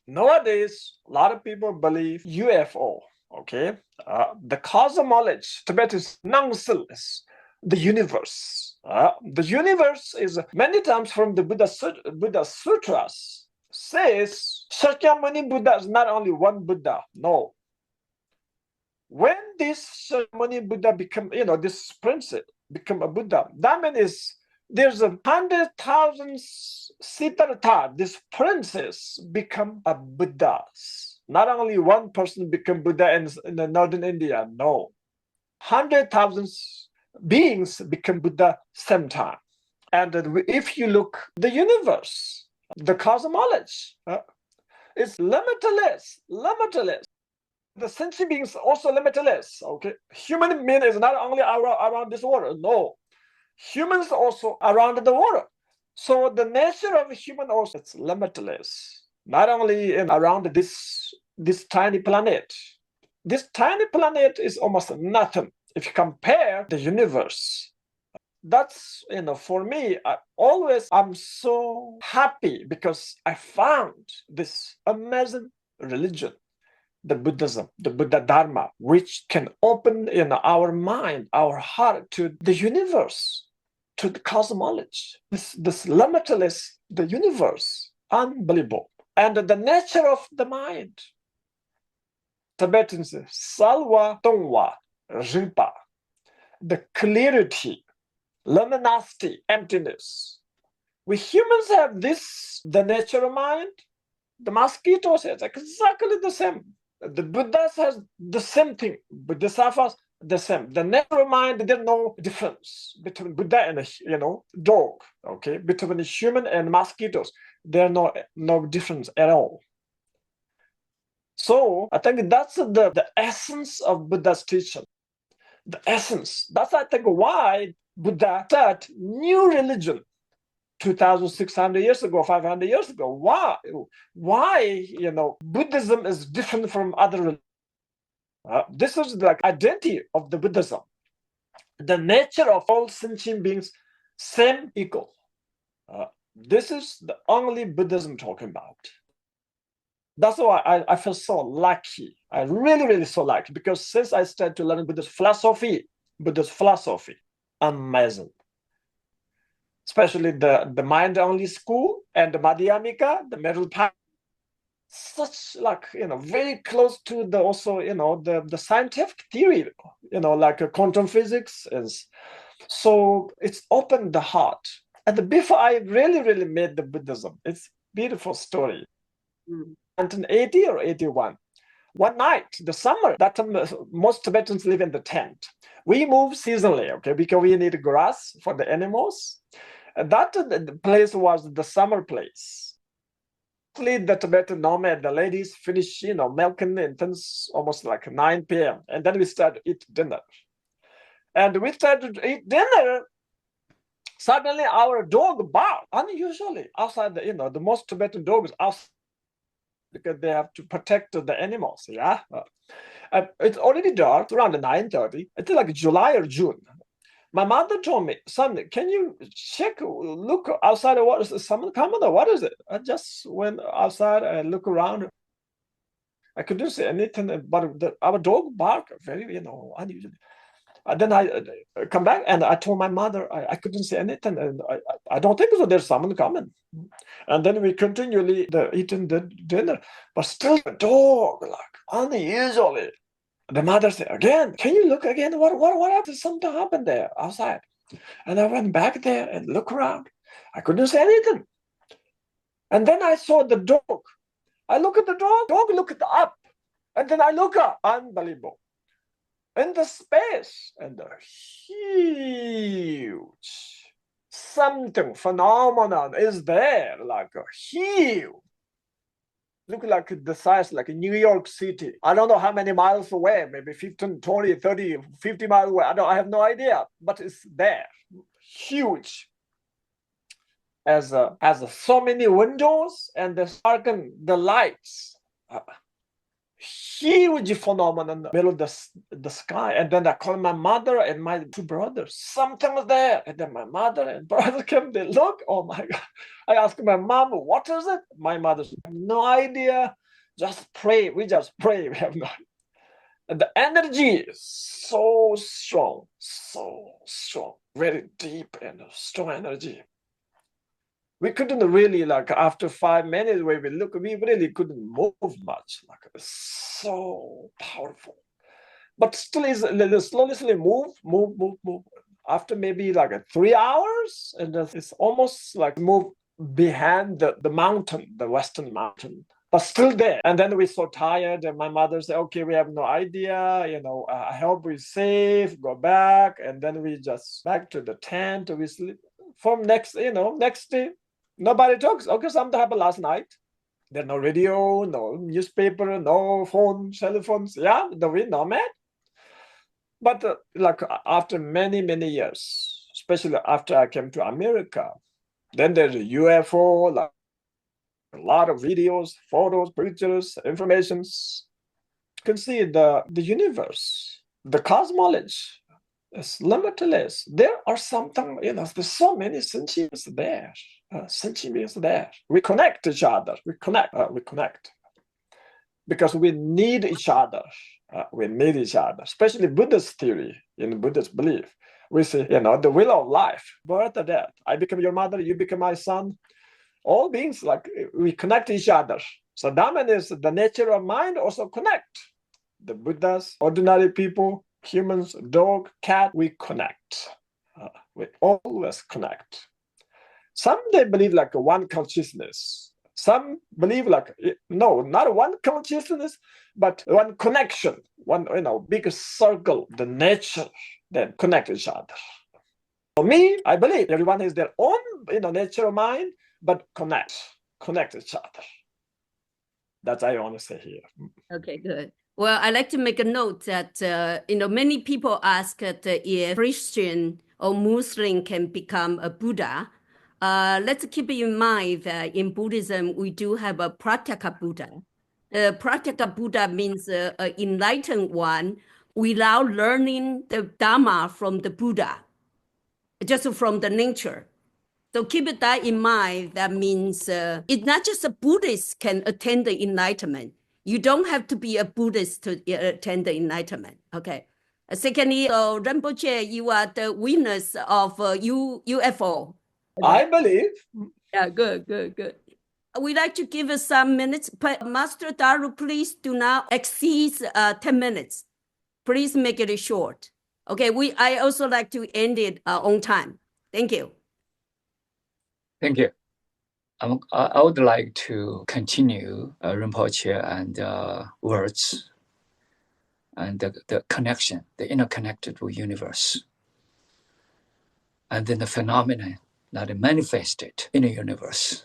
Nowadays, a lot of people believe UFO. Okay, the cosmology, Tibet is nonsense. The universe. The universe is many times from the Buddha Sutras says Shakyamuni Buddha is not only one Buddha. No. When this Shakyamuni Buddha become, this prince become a Buddha, that means there's 100,000 Siddhartha, this princess become a Buddhas. Not only one person become Buddha in the northern India, no. 100,000 beings become Buddha same time. And if you look the universe, the cosmology, is limitless. The sentient beings also limitless. Okay, human being is not only around this world. No, humans also around the world. So the nature of human also is limitless. Not only around this tiny planet. This tiny planet is almost nothing if you compare the universe. That's, for me, I'm so happy because I found this amazing religion, the Buddhism, the Buddha Dharma, which can open in our mind, our heart to the universe, to the cosmology. This limitless, the universe, unbelievable. And the nature of the mind. Tibetans, Salwa Tongwa Rinpa, the clarity, luminosity, emptiness. We humans have this, the nature of mind. The mosquitoes has exactly the same. The Buddhas has the same thing. Bodhisattvas, the same. The nature of mind, there's no difference between Buddha and dog. Okay, between human and mosquitoes, there's no difference at all. So I think that's the essence of Buddha's teaching. The essence. That's I think why Buddha started new religion 2,600 years ago, 500 years ago. Why Buddhism is different from other religions? This is the identity of the Buddhism. The nature of all sentient beings, same, equal. This is the only Buddhism talking about. That's why I feel so lucky. I really, really so lucky because since I started to learn Buddhist philosophy, amazing. Especially the mind-only school and the Madhyamika, the middle path, such very close to the also the scientific theory, like quantum physics is. So it's opened the heart. And before I really, really made the Buddhism, it's beautiful story. 1980 or 81. One night, the summer, that time most Tibetans live in the tent. We move seasonally, okay, because we need grass for the animals. That the place was the summer place. The Tibetan nomad, the ladies finish, milking and things almost like 9 p.m. And then we start to eat dinner. And we started to eat dinner. Suddenly our dog barked unusually outside the most Tibetan dogs outside because they have to protect the animals. Yeah. It's already dark, around 9:30. It's like July or June. My mother told me, son, can you look outside? What is someone coming? What is it? I just went outside and look around. I couldn't see anything, but our dog barked very, unusual. Then I come back and I told my mother I couldn't see anything, and I don't think so. There's someone coming. And then we continually eating the dinner, but still the dog unusually. The mother said, again, can you look again? What happened? Something happened there outside. And I went back there and looked around. I couldn't see anything. And then I saw the dog. I look at the dog looked up. And then I look up. Unbelievable. In the space, and the huge something phenomenon is there, like a huge. Look like the size like New York City. I don't know how many miles away, maybe 15, 20, 30, 50 miles away. I have no idea, but it's there. Huge. As so many windows and the lights. Huge phenomenon in the middle of the sky. And then I called my mother and my 2 brothers. Something was there. And then my mother and brother came, they look, oh my God. I asked my mom, what is it? My mother said, no idea. Just pray. We just pray. We have no idea. And the energy is so strong, very deep and strong energy. We couldn't really, after 5 minutes where we look, we really couldn't move much. So powerful. But still is slowly move. After maybe 3 hours, and it's almost like move behind the mountain, the western mountain, but still there. And then we're so tired, and my mother said, okay, we have no idea, I hope we're safe, go back. And then we just back to the tent, we sleep. From next day, nobody talks. Okay, something happened last night. There's no radio, no newspaper, no phone, cell phones. Yeah, the wind nomad. But after many, many years, especially after I came to America. Then there's a UFO, like a lot of videos, photos, pictures, informations. You can see the universe, the cosmology is limitless. There are something, there's so many sentience there. Sentient beings there. We connect each other. We connect. Because we need each other. We need each other, especially Buddhist theory, in Buddhist belief. We say, the will of life, birth or death. I become your mother, you become my son. All beings, like, we connect each other. So Dhamma is the nature of mind also connect. The Buddhas, ordinary people, humans, dog, cat, we connect. We always connect. Some they believe like one consciousness. Some believe like, no, not one consciousness, but one connection, one big circle, the nature, then connect each other. For me, I believe everyone has their own nature of mind, but connect each other. That's what I want to say here. Okay, good. Well, I like to make a note that many people ask that if Christian or Muslim can become a Buddha. Let's keep in mind that in Buddhism we do have a Pratyeka Buddha. Pratyeka Buddha means an enlightened one without learning the Dhamma from the Buddha, just from the nature. So keep that in mind. That means it's not just a Buddhist can attain the enlightenment. You don't have to be a Buddhist to attain the enlightenment. Okay. Secondly, so Rinpoche, you are the witness of UFO. I believe. Yeah, good. We'd like to give us some minutes, but Master Daru, please do not exceed 10 minutes. Please make it short. Okay, I also like to end it on time. Thank you. Thank you. I would like to continue Rinpoche and words and the connection, the interconnected universe, and then the phenomenon that is manifested in the universe.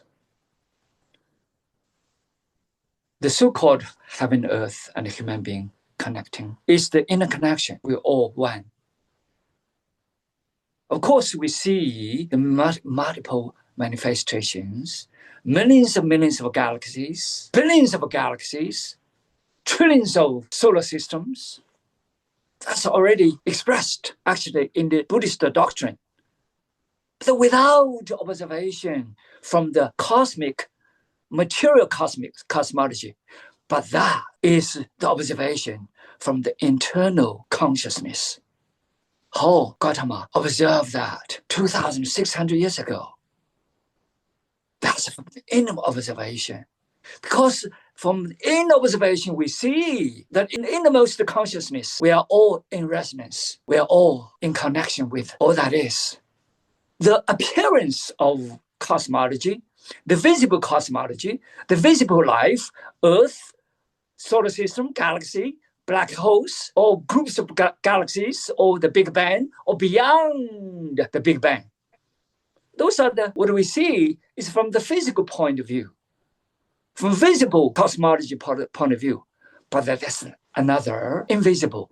The so-called heaven, earth, and human being connecting is the interconnection. We're all one. Of course, we see the multiple manifestations, millions of galaxies, billions of galaxies, trillions of solar systems. That's already expressed, actually, in the Buddhist doctrine. So without observation from the material cosmic cosmology, but that is the observation from the internal consciousness. How Gautama observed that 2,600 years ago. That's from the inner observation. Because from inner observation, we see that in the innermost consciousness, we are all in resonance. We are all in connection with all that is. The appearance of cosmology, the visible cosmology, the visible life, Earth, solar system, galaxy, black holes, or groups of galaxies, or the Big Bang, or beyond the Big Bang. Those are what we see is from the physical point of view, from visible cosmology point of view. But that's another invisible.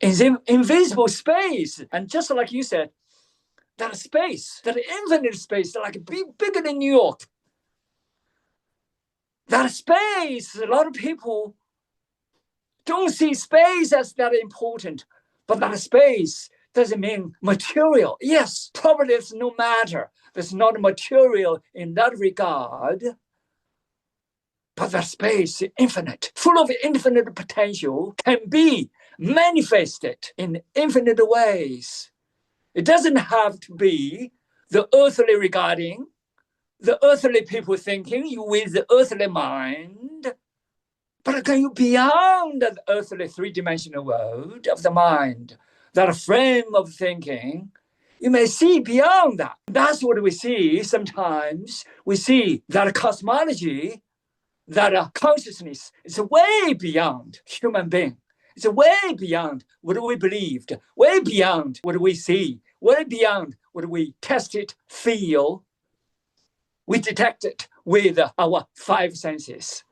Invisible space. And just like you said, that space, that infinite space, like bigger than New York. That space, a lot of people don't see space as that important, but that space doesn't mean material. Yes, probably it's no matter. There's not material in that regard, but that space is infinite, full of infinite potential, can be manifested in infinite ways. It doesn't have to be the earthly regarding, the earthly people thinking with the earthly mind, but can you beyond the earthly three-dimensional world of the mind, that frame of thinking, you may see beyond that. That's what we see sometimes. We see that cosmology, that consciousness is way beyond human being. It's way beyond what we believed, way beyond what we see, way beyond what we tested, feel. We detect it with our five senses.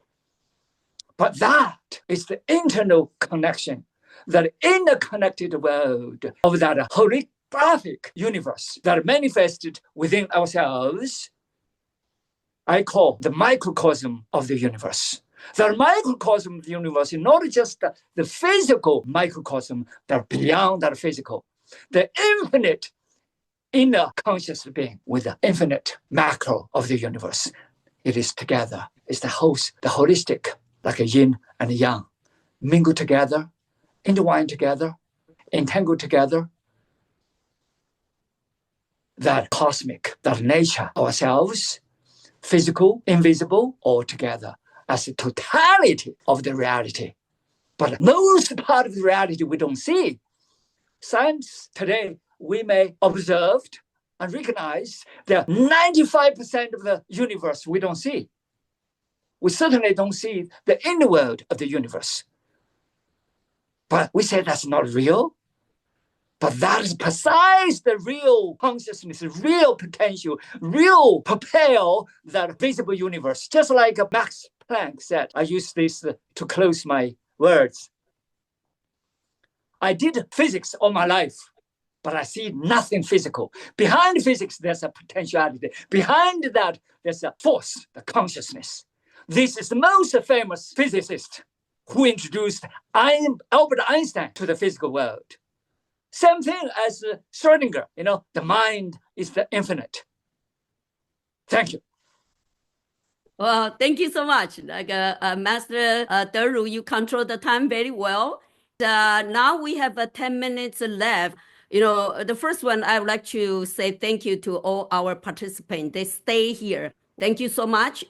But that is the internal connection, that interconnected world of that holy holographic universe that are manifested within ourselves, I call the microcosm of the universe. The microcosm of the universe is not just the physical microcosm that are beyond that physical, the infinite inner conscious being with the infinite macro of the universe. It is together. It's the holistic, like a yin and a yang, mingle together, intertwine together, entangle together. That cosmic, that nature, ourselves, physical, invisible, all together as the totality of the reality. But most part of the reality we don't see. Science today, we may observe and recognize that 95% of the universe we don't see. We certainly don't see the inner world of the universe. But we say that's not real. But that is precise the real consciousness, real potential, real propel that visible universe. Just like Max Planck said, I use this to close my words. I did physics all my life, but I see nothing physical. Behind physics, there's a potentiality. Behind that, there's a force, the consciousness. This is the most famous physicist who introduced Albert Einstein to the physical world. Same thing as Schrödinger, the mind is the infinite. Thank you. Well, thank you so much. Like Master Deru, you control the time very well. Now we have 10 minutes left. The first one, I would like to say thank you to all our participants. They stay here. Thank you so much.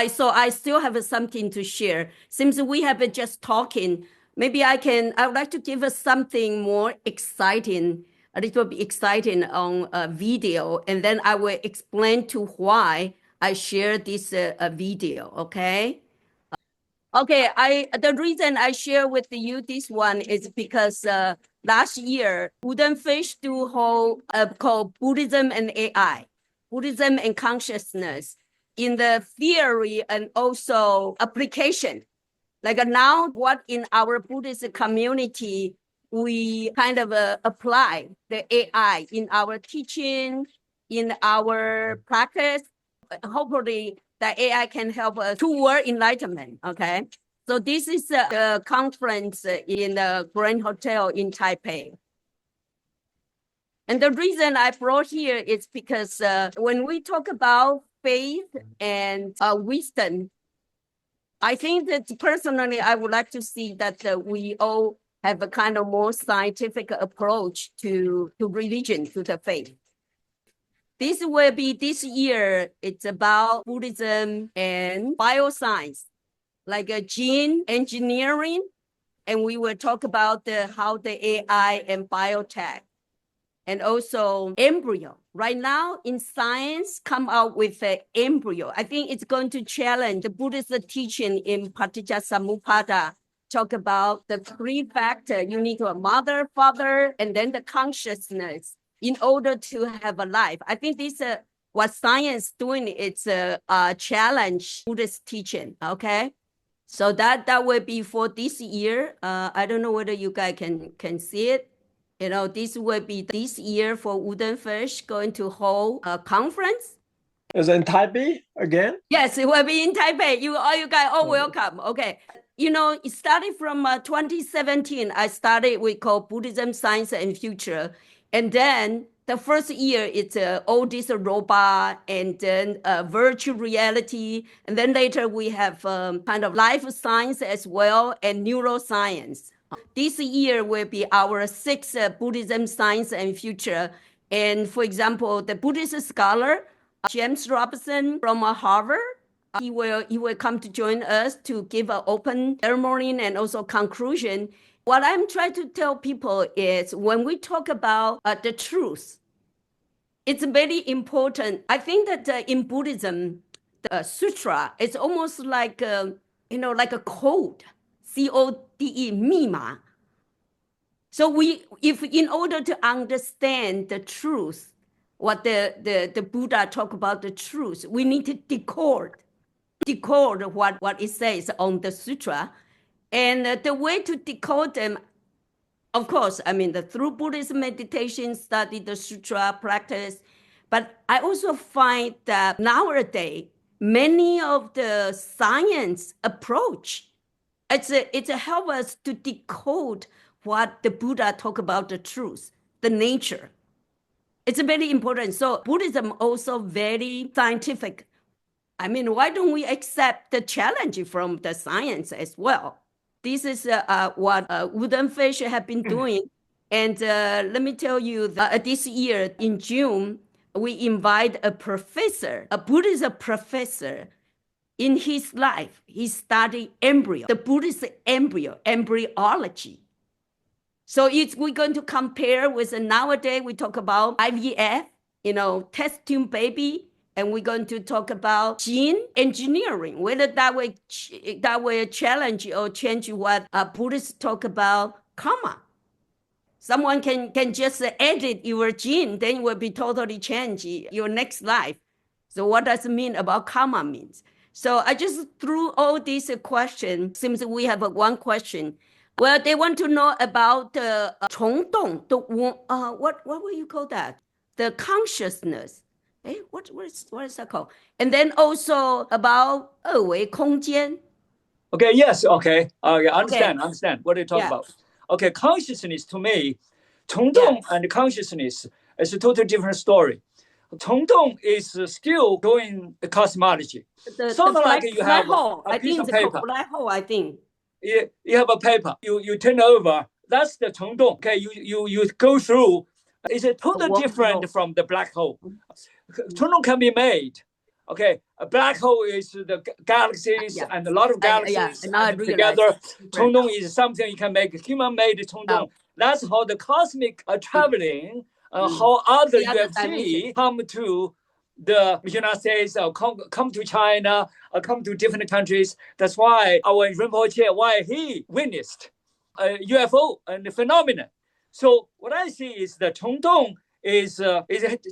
So I still have something to share. Since we have been just talking, maybe I would like to give us something more exciting, a little bit exciting on a video, and then I will explain to why I share this video, okay? Okay, the reason I share with you this one is because last year, Wooden Fish do hold called Buddhism and AI, Buddhism and Consciousness in the theory and also application. Like now, what in our Buddhist community, we kind of apply the AI in our teaching, in our practice. Hopefully, the AI can help us toward enlightenment, okay? So this is a conference in the Grand Hotel in Taipei. And the reason I brought here is because when we talk about faith and wisdom, I think that personally, I would like to see that we all have a kind of more scientific approach to religion, to the faith. This will be this year, it's about Buddhism and bioscience, like gene engineering. And we will talk about how the AI and biotech and also embryo. Right now in science, come out with an embryo. I think it's going to challenge the Buddhist teaching in Paticcasamuppada. Talk about the three factors. You need a mother, father, and then the consciousness in order to have a life. I think this what science doing, it's a challenge Buddhist teaching, okay? So that will be for this year. I don't know whether you guys can see it. This will be this year for Wooden Fish going to hold a conference. Is it in Taipei again? Yes, it will be in Taipei. You guys are welcome. Okay. It started from 2017. I started, we call Buddhism, Science, and Future. And then the first year, it's all this robot and then virtual reality. And then later we have kind of life science as well and neuroscience. This year will be our sixth Buddhism, Science, and Future. And for example, the Buddhist scholar, James Robinson from Harvard, he will come to join us to give an open ceremony and also conclusion. What I'm trying to tell people is when we talk about the truth, it's very important. I think that in Buddhism, the sutra is almost like like a code, CODE, 密码. So if in order to understand the truth, what the Buddha talk about the truth, we need to decode what it says on the sutra. And the way to decode them, Of course, I mean, through Buddhist meditation, study the sutra practice, but I also find that nowadays, many of the science approach, it's help us to decode what the Buddha talk about the truth, the nature. It's very important. So Buddhism also very scientific. I mean, why don't we accept the challenge from the science as well? This is what Wooden Fish have been doing. And let me tell you that this year in June, we invite a professor, a Buddhist professor. In his life, he studied embryo, the Buddhist embryo, embryology. So we're going to compare with nowadays, we talk about IVF, test tube baby, and we're going to talk about gene engineering, whether that will challenge or change what Buddhists talk about karma. Someone can just edit your gene, then it will be totally change your next life. So what does it mean about karma means? So I just threw all these questions. Seems we have one question. Well, they want to know about the 虫洞, what will you call that? The consciousness. What is that called? And then also about 二维空间. Okay, yes, okay. Understand what you're talking about. Okay, consciousness to me, 虫洞 and consciousness is a totally different story. 虫洞 is still doing the cosmology. The like you have hole. a piece of paper. Black hole, I think. You have a paper. You turn over. That's the 虫洞. Okay, you go through. It's a totally different from the black hole. 虫洞 can be made. Okay, a black hole is the galaxies and a lot of galaxies together. 虫洞 is something you can make. Human-made 虫洞. That's how the cosmic traveling, how other UFC come to the United States, or come to China, or come to different countries. That's why our Rinpoche, why he witnessed a UFO and the phenomenon. So what I see is the 虫洞 is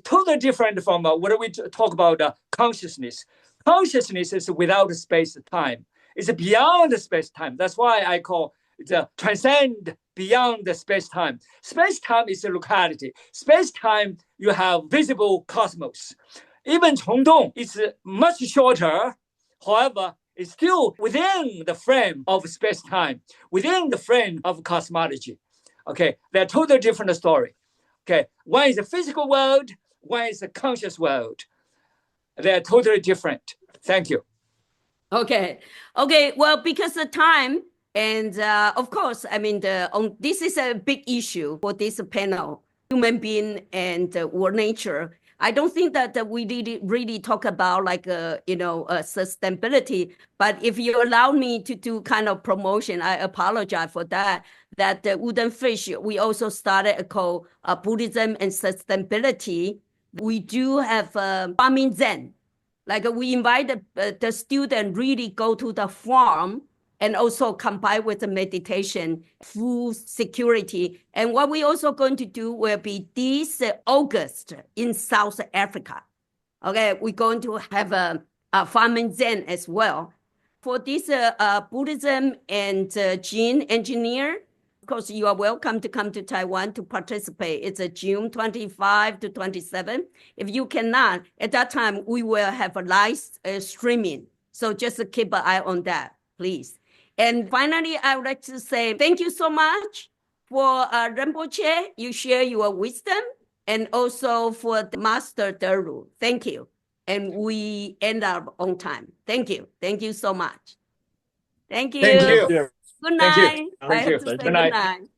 totally different from what we talk about consciousness. Consciousness is without space-time. It's beyond the space-time. That's why I call it transcend beyond the space-time. Space-time is a locality. Space-time, you have visible cosmos. Even 虫洞 is much shorter. However, it's still within the frame of space-time, within the frame of cosmology. Okay, they're totally different story. Okay, one is a physical world, one is a conscious world. They're totally different. Thank you. Okay. Well, because of time, and of course, I mean, this is a big issue for this panel, human being and world nature. I don't think that we really talk about sustainability. But if you allow me to do kind of promotion, I apologize for that. That Wooden Fish, we also started a called Buddhism and Sustainability. We do have farming Zen. Like we invite the student really go to the farm and also combine with the meditation, food security. And what we also going to do will be this August in South Africa. Okay, we're going to have a farming Zen as well. For this Buddhism and gene engineer, of course, you are welcome to come to Taiwan to participate. It's June 25 to 27. If you cannot, at that time, we will have a live streaming. So just keep an eye on that, please. And finally, I would like to say thank you so much for Rinpoche. You share your wisdom, and also for the Master Deru. Thank you. And we end up on time. Thank you. Thank you so much. Thank you. Thank you. Good night. Thank you. I have to say good night.